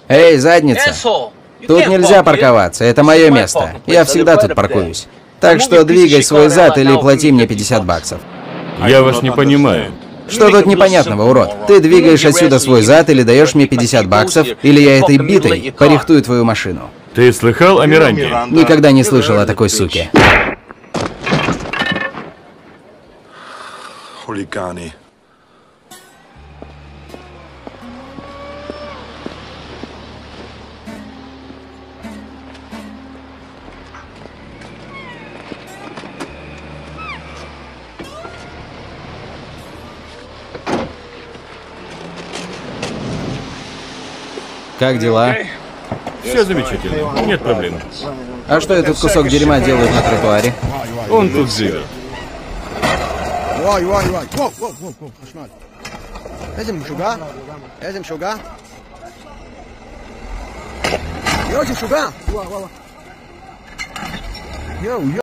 Эй, задница! Тут нельзя парковаться, это мое место. Я всегда тут паркуюсь. Так что двигай свой зад или плати мне 50 баксов. Я вас не понимаю. Что тут непонятного, урод? Ты двигаешь отсюда свой зад или даешь мне 50 баксов, или я этой битой порихтую твою машину. Ты слыхал о Миранде? Никогда не слышал о такой суке. Хулиганы. Как дела? Все замечательно, нет проблем. А что этот кусок дерьма делает на тротуаре? Он тут живет. واي واي واي واو واو واو واو خشمال لازم شجاع لازم شجاع يا شجاع يو يو